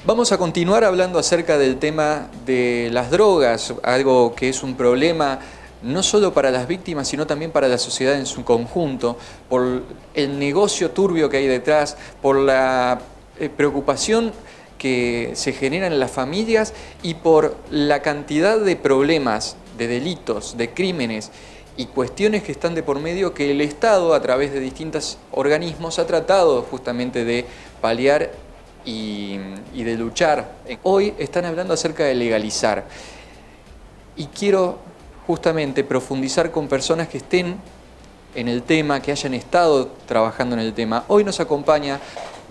Vamos a continuar hablando acerca del tema de las drogas, algo que es un problema no solo para las víctimas, sino también para la sociedad en su conjunto, por el negocio turbio que hay detrás, por la preocupación que se genera en las familias y por la cantidad de problemas, de delitos, de crímenes y cuestiones que están de por medio que el Estado, a través de distintos organismos, ha tratado justamente de paliar y de luchar. Hoy están hablando acerca de legalizar y quiero justamente profundizar con personas que estén en el tema, que hayan estado trabajando en el tema. Hoy nos acompaña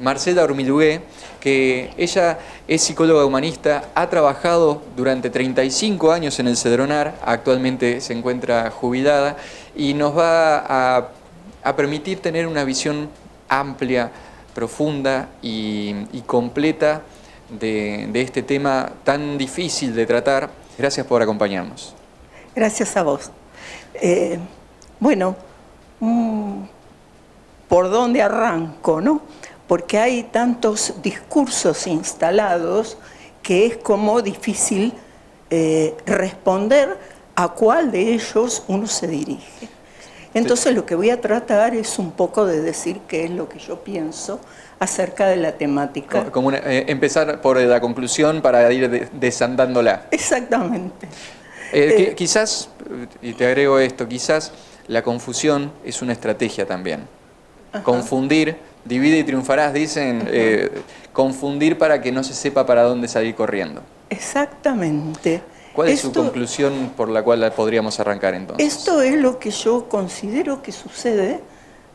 Marcela Ormilugué, que ella es psicóloga humanista, ha trabajado durante 35 años en el Cedronar, actualmente se encuentra jubilada y nos va a permitir tener una visión amplia, profunda y completa de este tema tan difícil de tratar. Gracias por acompañarnos. Gracias a vos. Bueno, ¿por dónde arranco, no? Porque hay tantos discursos instalados que es como difícil responder a cuál de ellos uno se dirige. Entonces lo que voy a tratar es un poco de decir qué es lo que yo pienso acerca de la temática. Como empezar por la conclusión para ir desandándola. Exactamente. Quizás, y te agrego esto, quizás la confusión es una estrategia también. Ajá. Confundir, divide y triunfarás, dicen, confundir para que no se sepa para dónde salir corriendo. Exactamente. ¿Cuál es su conclusión por la cual podríamos arrancar entonces? Esto es lo que yo considero que sucede,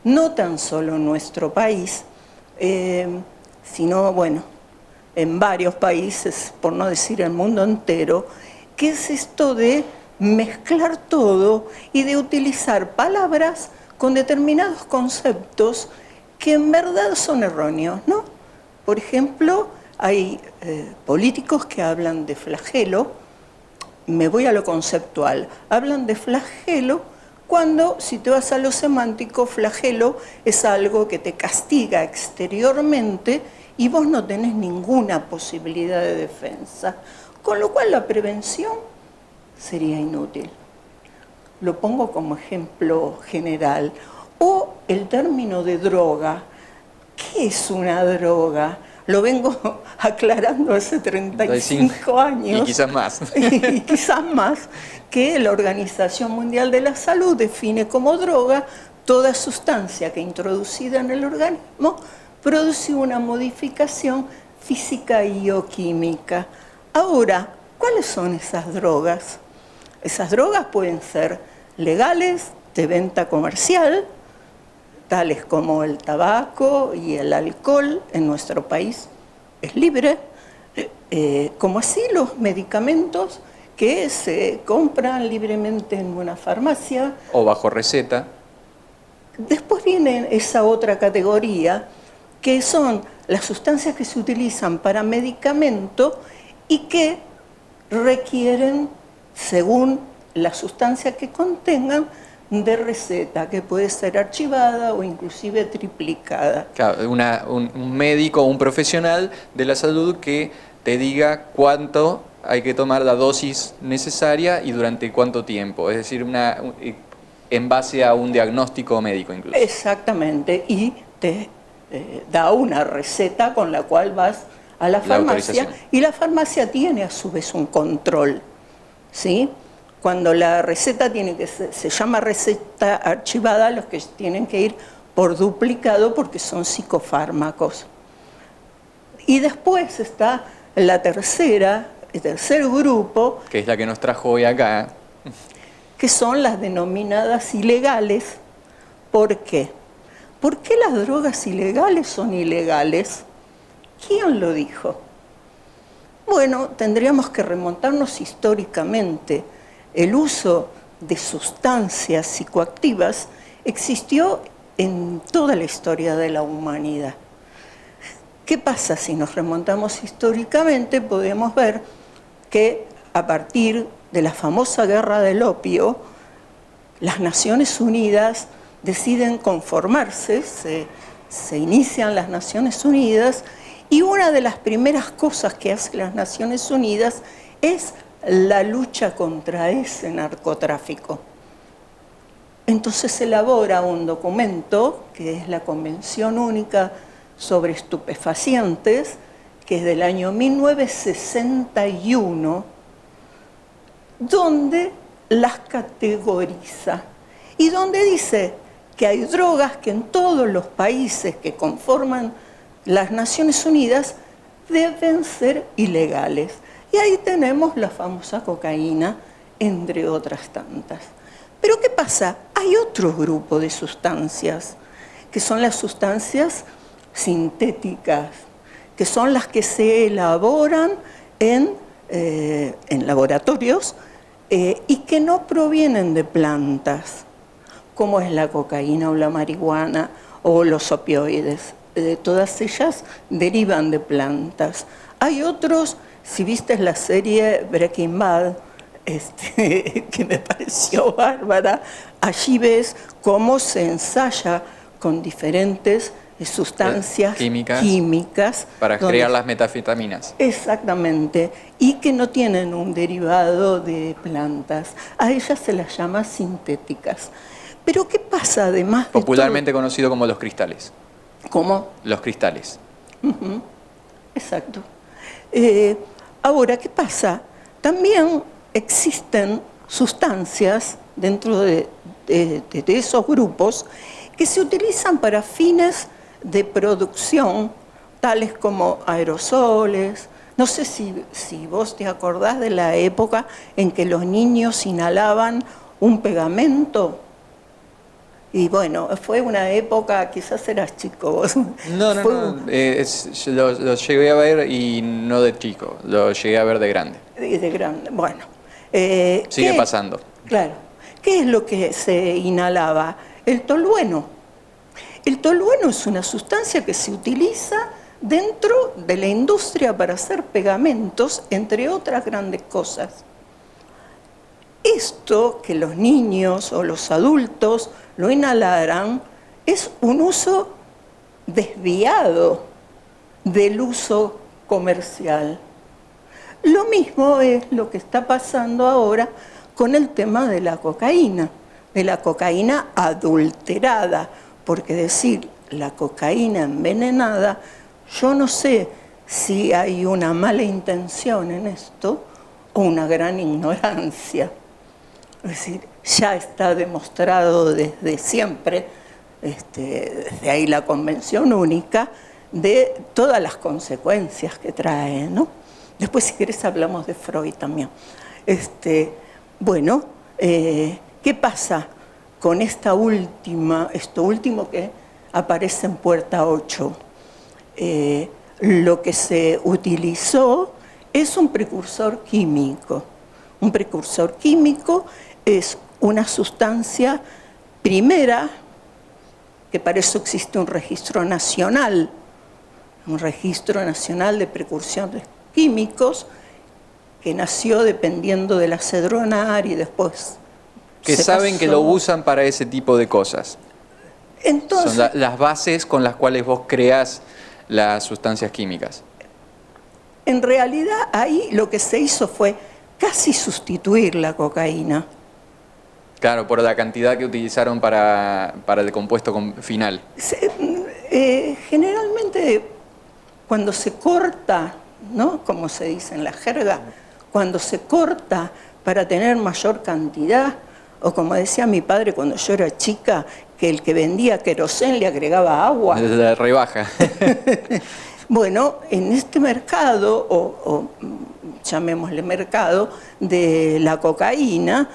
no tan solo en nuestro país, sino, bueno, en varios países, por no decir el mundo entero, que es esto de mezclar todo y de utilizar palabras con determinados conceptos que en verdad son erróneos, ¿no? Por ejemplo, hay políticos que hablan de flagelo. Me voy a lo conceptual. Hablan de flagelo cuando, si te vas a lo semántico, flagelo es algo que te castiga exteriormente y vos no tenés ninguna posibilidad de defensa. Con lo cual la prevención sería inútil. Lo pongo como ejemplo general. O el término de droga. ¿Qué es una droga? Lo vengo aclarando hace 35 años. Y quizás más. Y quizás más, que la Organización Mundial de la Salud define como droga toda sustancia que introducida en el organismo produce una modificación física y o química. Ahora, ¿cuáles son esas drogas? Esas drogas pueden ser legales, de venta comercial, tales como el tabaco y el alcohol en nuestro país es libre, como así los medicamentos que se compran libremente en una farmacia. O bajo receta. Después viene esa otra categoría, que son las sustancias que se utilizan para medicamento y que requieren, según la sustancia que contengan, de receta, que puede ser archivada o inclusive triplicada. Claro, un médico o un profesional de la salud que te diga cuánto hay que tomar la dosis necesaria y durante cuánto tiempo, es decir, en base a un diagnóstico médico incluso. Exactamente, y te da una receta con la cual vas a la farmacia y la farmacia tiene a su vez un control, ¿sí? Cuando la receta se llama receta archivada, los que tienen que ir por duplicado porque son psicofármacos. Y después está el tercer grupo, que es la que nos trajo hoy acá, que son las denominadas ilegales. ¿Por qué? ¿Por qué las drogas ilegales son ilegales? ¿Quién lo dijo? Bueno, tendríamos que remontarnos históricamente. El uso de sustancias psicoactivas existió en toda la historia de la humanidad. ¿Qué pasa? Si nos remontamos históricamente, podemos ver que a partir de la famosa guerra del opio, las Naciones Unidas deciden conformarse, se inician las Naciones Unidas Y una de las primeras cosas que hacen las Naciones Unidas es la lucha contra ese narcotráfico. Entonces se elabora un documento, que es la Convención Única sobre Estupefacientes, que es del año 1961, donde las categoriza y donde dice que hay drogas que en todos los países que conforman las Naciones Unidas deben ser ilegales. Y ahí tenemos la famosa cocaína, entre otras tantas. Pero ¿qué pasa? Hay otro grupo de sustancias, que son las sustancias sintéticas, que son las que se elaboran en laboratorios y que no provienen de plantas, como es la cocaína o la marihuana o los opioides. Todas ellas derivan de plantas. Hay otros, si viste la serie Breaking Bad, que me pareció bárbara, allí ves cómo se ensaya con diferentes sustancias químicas para crear las metanfetaminas. Exactamente, y que no tienen un derivado de plantas. A ellas se las llama sintéticas. Pero ¿qué pasa además de popularmente conocido como los cristales? ¿Cómo? Los cristales. Exacto. Ahora, ¿qué pasa? También existen sustancias dentro de esos grupos que se utilizan para fines de producción, tales como aerosoles. No sé si vos te acordás de la época en que los niños inhalaban un pegamento. Y bueno, fue una época, quizás eras chico vos. No, lo llegué a ver y no de chico, lo llegué a ver de grande. De grande, bueno. Sigue pasando. Claro. ¿Qué es lo que se inhalaba? El tolueno. El tolueno es una sustancia que se utiliza dentro de la industria para hacer pegamentos, entre otras grandes cosas. Esto que los niños o los adultos lo inhalaran es un uso desviado del uso comercial. Lo mismo es lo que está pasando ahora con el tema de la cocaína adulterada, porque decir la cocaína envenenada, yo no sé si hay una mala intención en esto o una gran ignorancia. Es decir, ya está demostrado desde siempre, desde ahí la Convención Única, de todas las consecuencias que trae, ¿no? Después, si querés, hablamos de Freud también. Bueno, ¿qué pasa con esto último que aparece en Puerta 8? Lo que se utilizó es un precursor químico. Un precursor químico es una sustancia primera, que para eso existe un registro nacional de precursores químicos, que nació dependiendo de la Cedronar y después que saben que lo usan para ese tipo de cosas. Entonces, son las bases con las cuales vos creás las sustancias químicas. En realidad ahí lo que se hizo fue casi sustituir la cocaína. Claro, por la cantidad que utilizaron para el compuesto final. Generalmente cuando se corta, ¿no? Como se dice en la jerga, cuando se corta para tener mayor cantidad, o como decía mi padre cuando yo era chica, que el que vendía querosén le agregaba agua. La rebaja. Bueno, en este mercado, o llamémosle mercado, de la cocaína,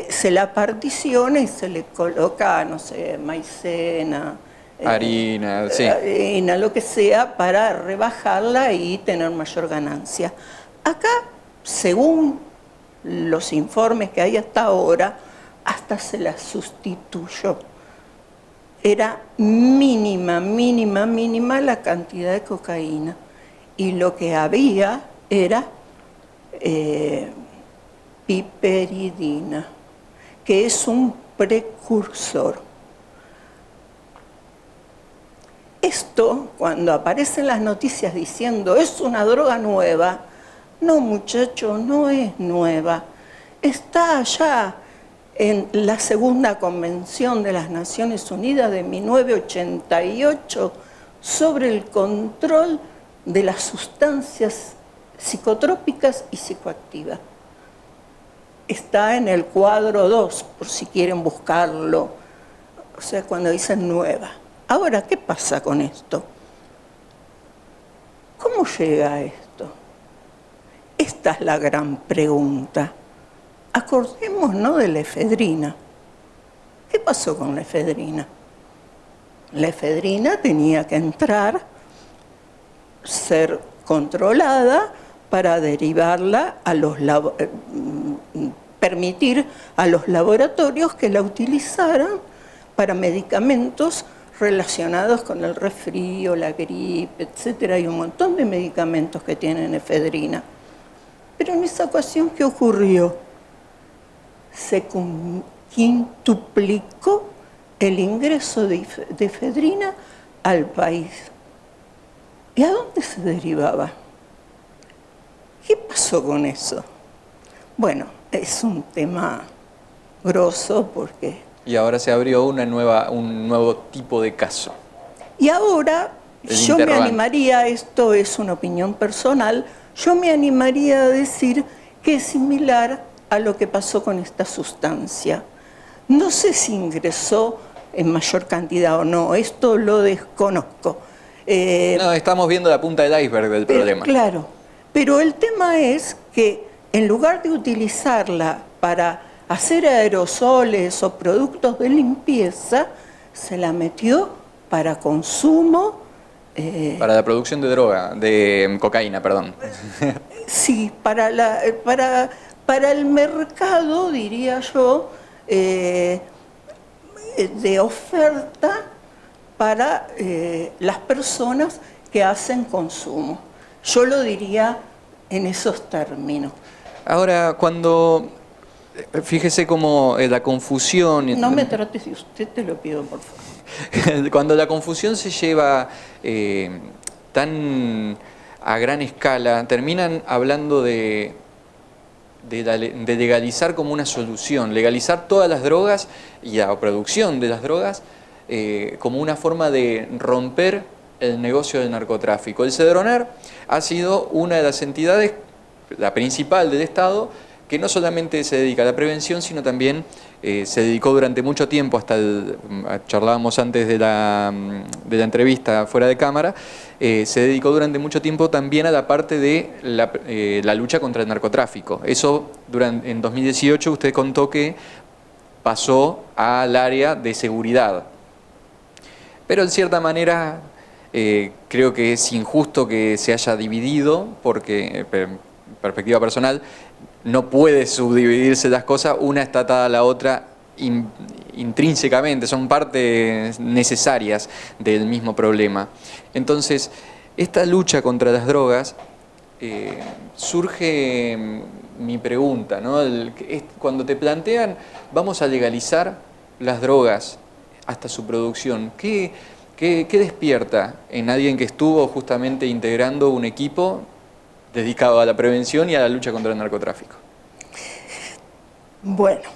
se la particiona y se le coloca, no sé, maicena, harina, sí. Harina, lo que sea, para rebajarla y tener mayor ganancia. Acá, según los informes que hay hasta ahora, hasta se la sustituyó. Era mínima la cantidad de cocaína. Y lo que había era piperidina, que es un precursor. esto, cuando aparecen las noticias diciendo es una droga nueva, no, muchachos, no es nueva. Está allá en la Segunda Convención de las Naciones Unidas de 1988 sobre el control de las sustancias psicotrópicas y psicoactivas. Está en el cuadro 2, por si quieren buscarlo. O sea, cuando dicen nueva. Ahora, ¿qué pasa con esto? ¿Cómo llega a esto? Esta es la gran pregunta. Acordémonos de la efedrina. ¿Qué pasó con la efedrina? La efedrina tenía que entrar, ser controlada para derivarla a los permitir a los laboratorios que la utilizaran para medicamentos relacionados con el resfrío, la gripe, etc. Hay un montón de medicamentos que tienen efedrina. Pero en esa ocasión, ¿qué ocurrió? Se quintuplicó el ingreso de efedrina al país. ¿Y a dónde se derivaba? ¿Qué pasó con eso? Bueno, es un tema grosso porque... Y ahora se abrió un nuevo tipo de caso. Y ahora yo me animaría, esto es una opinión personal, yo me animaría a decir que es similar a lo que pasó con esta sustancia. No sé si ingresó en mayor cantidad o no, esto lo desconozco. No, estamos viendo la punta del iceberg del problema. Claro, pero el tema es que en lugar de utilizarla para hacer aerosoles o productos de limpieza, se la metió para consumo. Para la producción de droga, de cocaína, perdón. Sí, para el mercado, diría yo, de oferta para las personas que hacen consumo. Yo lo diría en esos términos. Ahora, fíjese cómo la confusión... No me trates de usted, te lo pido, por favor. Cuando la confusión se lleva tan a gran escala, terminan hablando de legalizar como una solución, legalizar todas las drogas y la producción de las drogas como una forma de romper el negocio del narcotráfico. El Cedronar ha sido una de las entidades, la principal del Estado, que no solamente se dedica a la prevención, sino también se dedicó durante mucho tiempo, charlábamos antes de la entrevista fuera de cámara, se dedicó durante mucho tiempo también a la parte de la lucha contra el narcotráfico. Eso en 2018 usted contó que pasó al área de seguridad. Pero en cierta manera creo que es injusto que se haya dividido, porque perspectiva personal, no puede subdividirse las cosas, una está atada a la otra intrínsecamente, son partes necesarias del mismo problema. Entonces, esta lucha contra las drogas, surge mi pregunta, ¿no? Cuando te plantean, vamos a legalizar las drogas hasta su producción, ¿qué despierta en alguien que estuvo justamente integrando un equipo dedicado a la prevención y a la lucha contra el narcotráfico? Bueno,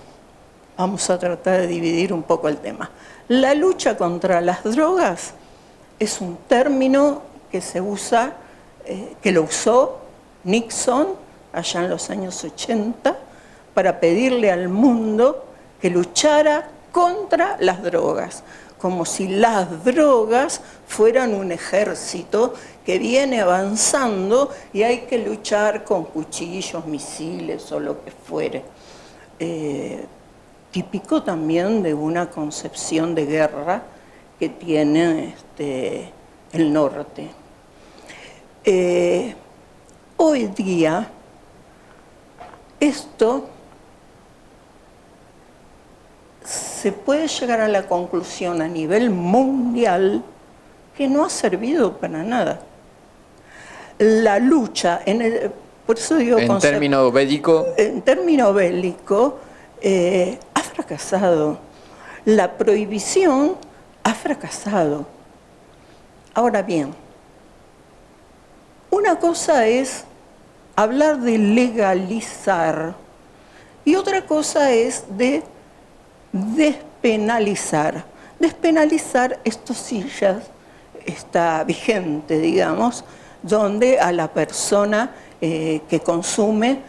vamos a tratar de dividir un poco el tema. La lucha contra las drogas es un término que se usa, que lo usó Nixon allá en los años 80 para pedirle al mundo que luchara contra las drogas, como si las drogas fueran un ejército que viene avanzando y hay que luchar con cuchillos, misiles o lo que fuere. Típico también de una concepción de guerra que tiene el norte. Hoy día, esto se puede llegar a la conclusión a nivel mundial que no ha servido para nada. La lucha, por eso digo... En término bélico... En término bélico, ha fracasado. La prohibición ha fracasado. Ahora bien, una cosa es hablar de legalizar y otra cosa es de despenalizar. Despenalizar, esto sí ya está vigente, digamos, donde a la persona que consume,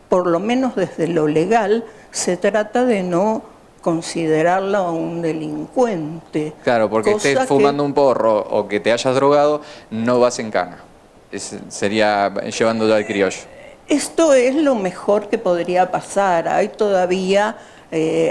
por lo menos desde lo legal, se trata de no considerarla un delincuente. Claro, porque estés fumando un porro o que te hayas drogado, no vas en cana. Sería llevándolo al criollo. Esto es lo mejor que podría pasar. Hay todavía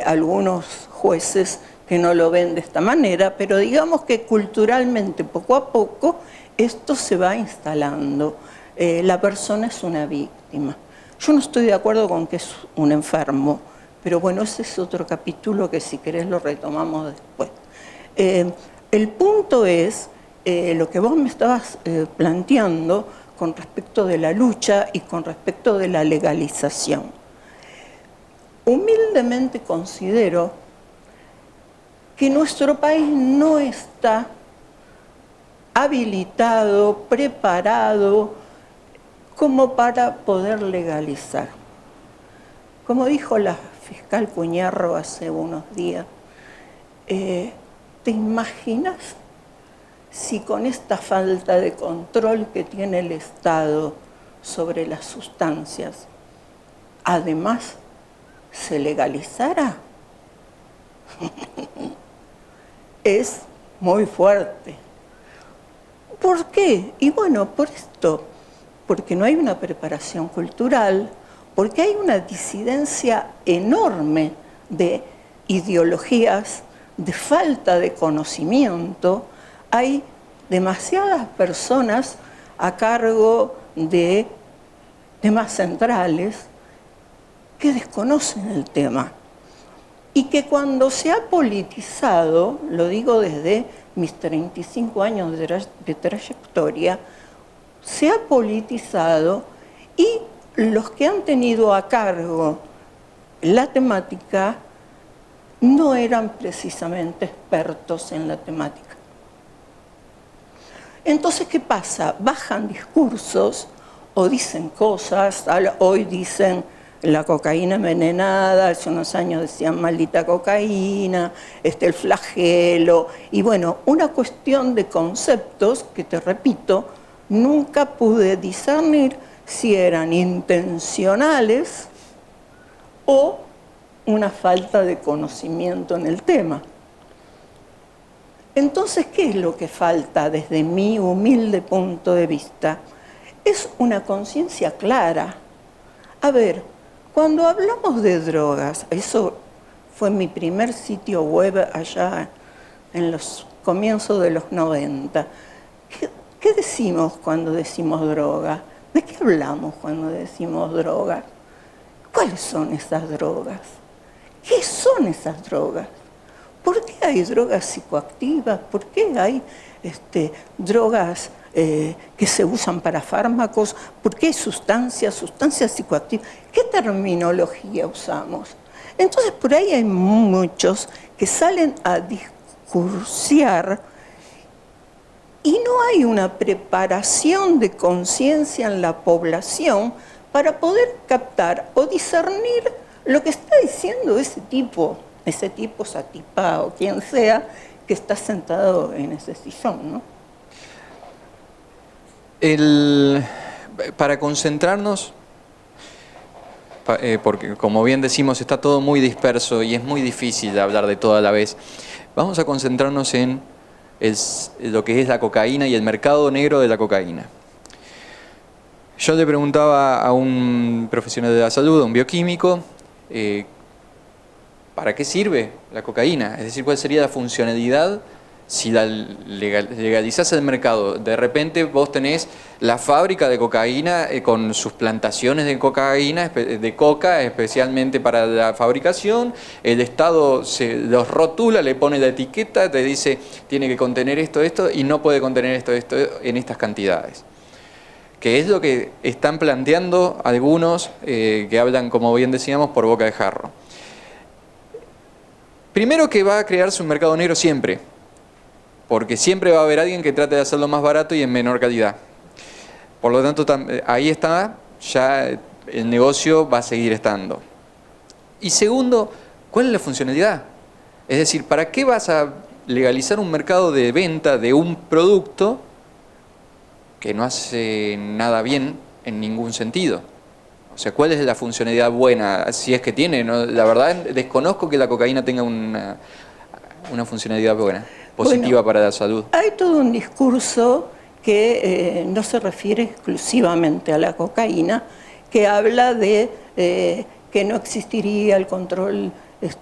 algunos jueces que no lo ven de esta manera, pero digamos que culturalmente, poco a poco, esto se va instalando. La persona es una víctima. Yo no estoy de acuerdo con que es un enfermo, pero bueno, ese es otro capítulo que si querés lo retomamos después. El punto es lo que vos me estabas planteando con respecto de la lucha y con respecto de la legalización. Humildemente considero que nuestro país no está habilitado, preparado como para poder legalizar. Como dijo la fiscal Cuñarro hace unos días, ¿te imaginas si con esta falta de control que tiene el Estado sobre las sustancias, además se legalizara? Es muy fuerte. ¿Por qué? Y bueno, por esto, porque no hay una preparación cultural, porque hay una disidencia enorme de ideologías, de falta de conocimiento. Hay demasiadas personas a cargo de temas centrales que desconocen el tema y que cuando se ha politizado, lo digo desde mis 35 años de trayectoria, se ha politizado y los que han tenido a cargo la temática no eran precisamente expertos en la temática. Entonces, ¿qué pasa? Bajan discursos o dicen cosas, hoy dicen la cocaína envenenada, hace unos años decían maldita cocaína, el flagelo, y bueno, una cuestión de conceptos que, te repito, nunca pude discernir si eran intencionales o una falta de conocimiento en el tema. Entonces, ¿qué es lo que falta desde mi humilde punto de vista? Es una conciencia clara. A ver, cuando hablamos de drogas, eso fue mi primer sitio web allá en los comienzos de los 90. ¿Qué decimos cuando decimos droga? ¿De qué hablamos cuando decimos droga? ¿Cuáles son esas drogas? ¿Qué son esas drogas? ¿Por qué hay drogas psicoactivas? ¿Por qué hay drogas que se usan para fármacos? ¿Por qué hay sustancias psicoactivas? ¿Qué terminología usamos? Entonces, por ahí hay muchos que salen a discursiar y no hay una preparación de conciencia en la población para poder captar o discernir lo que está diciendo ese tipo, Satipa o quien sea, que está sentado en ese sillón, ¿no? Para concentrarnos, porque como bien decimos, está todo muy disperso y es muy difícil de hablar de todo a la vez, vamos a concentrarnos en lo que es la cocaína y el mercado negro de la cocaína. Yo le preguntaba a un profesional de la salud, a un bioquímico, ¿para qué sirve la cocaína? Es decir, ¿cuál sería la funcionalidad si la legalizás el mercado? De repente vos tenés la fábrica de cocaína con sus plantaciones de cocaína, de coca, especialmente para la fabricación. El Estado los rotula, le pone la etiqueta, te dice tiene que contener esto, y no puede contener esto en estas cantidades. Que es lo que están planteando algunos que hablan, como bien decíamos, por boca de jarro. Primero, que va a crearse un mercado negro siempre. porque siempre va a haber alguien que trate de hacerlo más barato y en menor calidad. Por lo tanto, ahí está, ya el negocio va a seguir estando. Y segundo, ¿cuál es la funcionalidad? Es decir, ¿para qué vas a legalizar un mercado de venta de un producto que no hace nada bien en ningún sentido? O sea, ¿cuál es la funcionalidad buena? Si es que tiene, ¿no? La verdad desconozco que la cocaína tenga una funcionalidad buena, positiva para la salud. Hay todo un discurso que no se refiere exclusivamente a la cocaína, que habla de que no existiría el control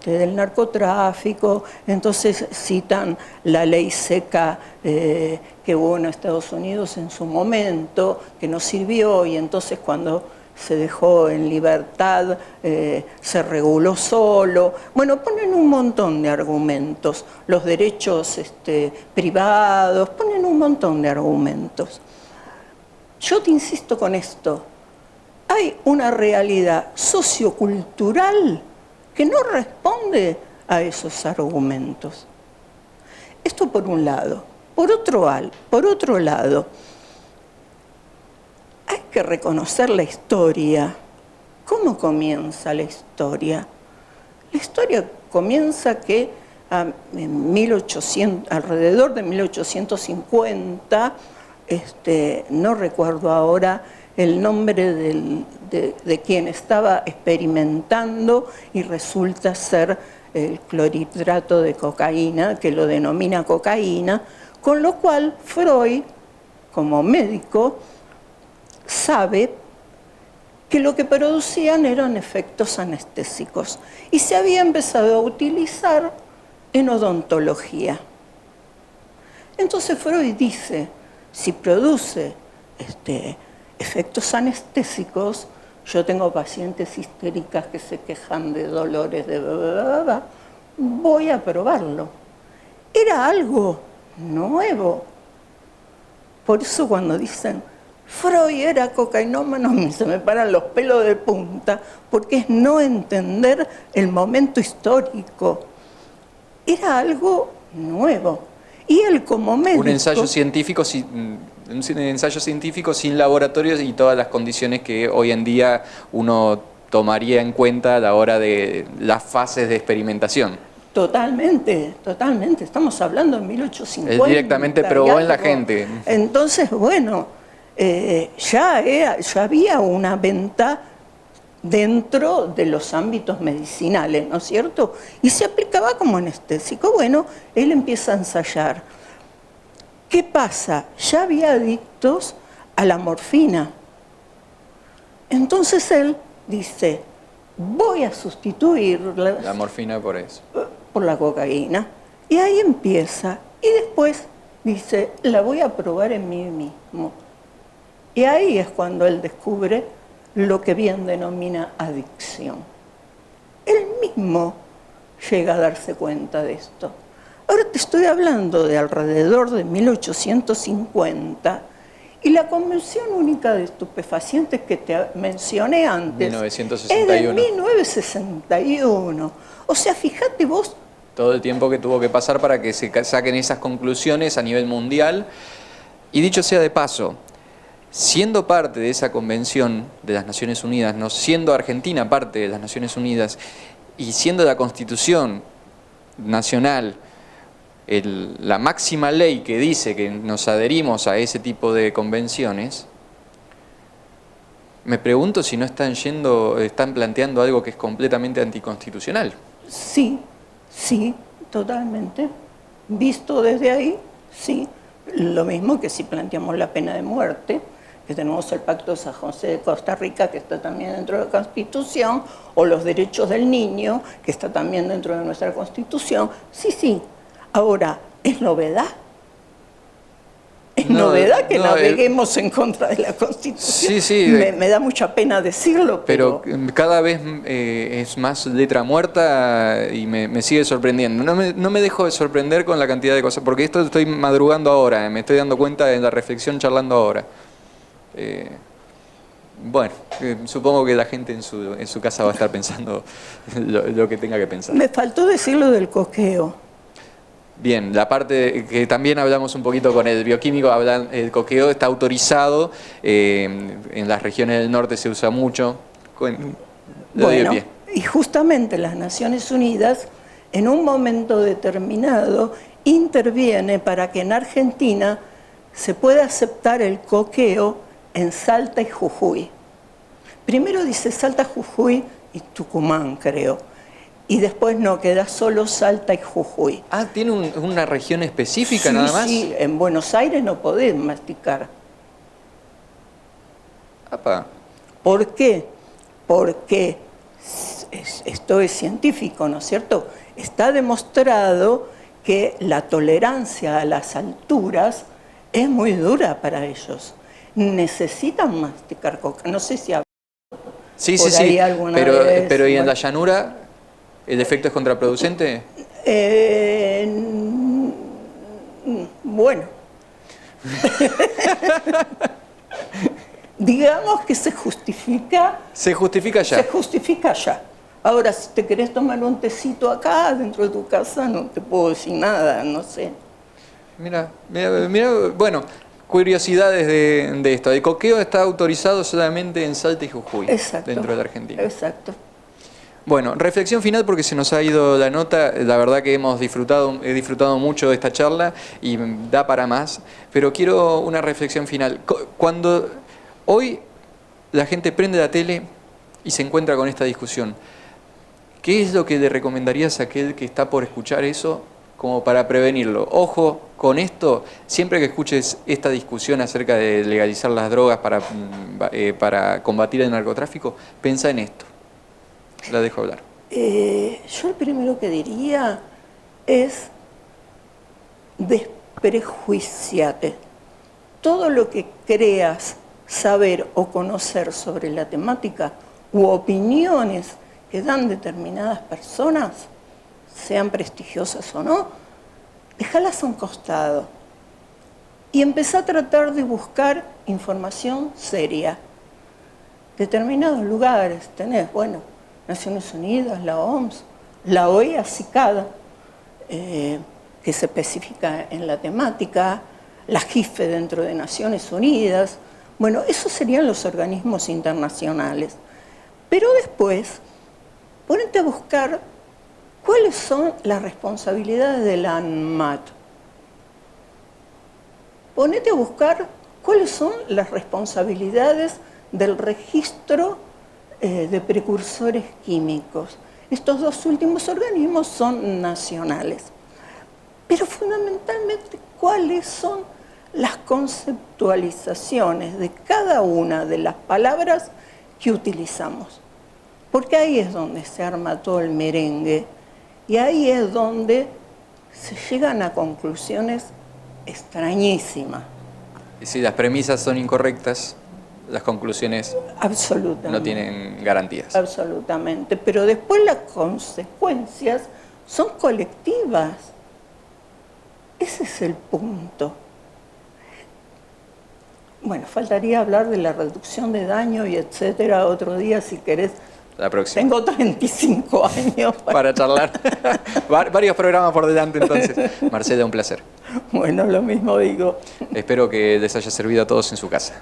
del narcotráfico. Entonces citan la ley seca que hubo en Estados Unidos en su momento, que no sirvió, y entonces cuando se dejó en libertad, se reguló solo. Bueno, ponen un montón de argumentos, los derechos privados, ponen un montón de argumentos. Yo te insisto con esto, hay una realidad sociocultural que no responde a esos argumentos. Esto por un lado. Por otro lado, hay que reconocer la historia. ¿Cómo comienza la historia? La historia comienza que alrededor de 1850, no recuerdo ahora el nombre de quien estaba experimentando, y resulta ser el clorhidrato de cocaína, que lo denomina cocaína, con lo cual Freud, como médico, sabe que lo que producían eran efectos anestésicos y se había empezado a utilizar en odontología. Entonces Freud dice, si produce efectos anestésicos, yo tengo pacientes histéricas que se quejan de dolores, voy a probarlo. Era algo nuevo. Por eso cuando dicen Freud era cocainómano, se me paran los pelos de punta, porque es no entender el momento histórico. Era algo nuevo. Y él como médico... Un ensayo científico sin laboratorios y todas las condiciones que hoy en día uno tomaría en cuenta a la hora de las fases de experimentación. Totalmente, totalmente. Estamos hablando de 1850. Él directamente probó en la gente. Entonces, bueno, ya había una venta dentro de los ámbitos medicinales, ¿no es cierto? Y se aplicaba como anestésico. Bueno, él empieza a ensayar. ¿Qué pasa? Ya había adictos a la morfina. Entonces él dice, voy a sustituir la morfina por eso. Por la cocaína. Y ahí empieza. Y después dice, la voy a probar en mí mismo. Y ahí es cuando él descubre lo que bien denomina adicción. Él mismo llega a darse cuenta de esto. Ahora te estoy hablando de alrededor de 1850 y la Convención Única de Estupefacientes que te mencioné antes 1961. es de 1961. O sea, fíjate vos. Todo el tiempo que tuvo que pasar para que se saquen esas conclusiones a nivel mundial. Y dicho sea de paso, siendo parte de esa convención de las Naciones Unidas, no siendo Argentina parte de las Naciones Unidas y siendo la Constitución Nacional la máxima ley que dice que nos adherimos a ese tipo de convenciones, me pregunto si no están planteando algo que es completamente anticonstitucional. Sí, sí, totalmente. Visto desde ahí, sí. Lo mismo que si planteamos la pena de muerte, que tenemos el Pacto de San José de Costa Rica, que está también dentro de la Constitución, o los derechos del niño, que está también dentro de nuestra Constitución. Sí, sí. Ahora, ¿es novedad? Es novedad que naveguemos en contra de la Constitución. Sí, sí. Me da mucha pena decirlo, pero cada vez es más letra muerta y me sigue sorprendiendo. No me dejo de sorprender con la cantidad de cosas, porque esto estoy madrugando ahora, me estoy dando cuenta de la reflexión charlando ahora. Bueno, supongo que la gente en su casa va a estar pensando lo que tenga que pensar. Me faltó decir lo del coqueo. Bien, la parte que también hablamos un poquito con el bioquímico, el coqueo está autorizado, en las regiones del norte se usa mucho. Le doy el Bueno, pie. y justamente las Naciones Unidas, en un momento determinado, interviene para que en Argentina se pueda aceptar el coqueo en Salta y Jujuy. Primero dice Salta, Jujuy y Tucumán, creo. Y después no, queda solo Salta y Jujuy. Ah, ¿tiene una región específica Sí, nada más? sí, en Buenos Aires no podés masticar. Apa. ¿Por qué? Porque esto es científico, ¿no es cierto? Está demostrado que la tolerancia a las alturas es muy dura para ellos. Necesitan masticar coca. No sé si Sí, por sí, ahí sí. alguna Pero, vez, pero ¿y en bueno. la llanura el efecto es contraproducente? Bueno, digamos que se justifica. Se justifica ya. Se justifica ya. Ahora, si te querés tomar un tecito acá, dentro de tu casa, no te puedo decir nada, no sé. Mira, bueno, curiosidades de esto. El coqueo está autorizado solamente en Salta y Jujuy, Exacto. dentro de la Argentina. Exacto. Bueno, reflexión final porque se nos ha ido la nota. La verdad que he disfrutado mucho de esta charla y da para más, pero quiero una reflexión final. Cuando hoy la gente prende la tele y se encuentra con esta discusión, ¿qué es lo que le recomendarías a aquel que está por escuchar eso como para prevenirlo? Ojo con esto, siempre que escuches esta discusión acerca de legalizar las drogas para combatir el narcotráfico, piensa en esto. La dejo hablar. Yo el primero que diría es desprejuiciate. Todo lo que creas saber o conocer sobre la temática u opiniones que dan determinadas personas, sean prestigiosas o no, déjalas a un costado y empezá a tratar de buscar información seria. Determinados lugares tenés, bueno, Naciones Unidas, la OMS, la OEA, CICAD, que se especifica en la temática, la JIFE dentro de Naciones Unidas. Bueno, esos serían los organismos internacionales. Pero después, ponete a buscar cuáles son las responsabilidades de la ANMAT. Ponete a buscar cuáles son las responsabilidades del registro de precursores químicos. Estos dos últimos organismos son nacionales. Pero fundamentalmente, ¿cuáles son las conceptualizaciones de cada una de las palabras que utilizamos? Porque ahí es donde se arma todo el merengue y ahí es donde se llegan a conclusiones extrañísimas. Y si las premisas son incorrectas, las conclusiones no tienen garantías. Absolutamente. Pero después las consecuencias son colectivas. Ese es el punto. Bueno, faltaría hablar de la reducción de daño y etcétera otro día si querés. La próxima. Tengo 35 años. Para charlar. Varios programas por delante entonces. Marcela, un placer. Bueno, lo mismo digo. Espero que les haya servido a todos en su casa.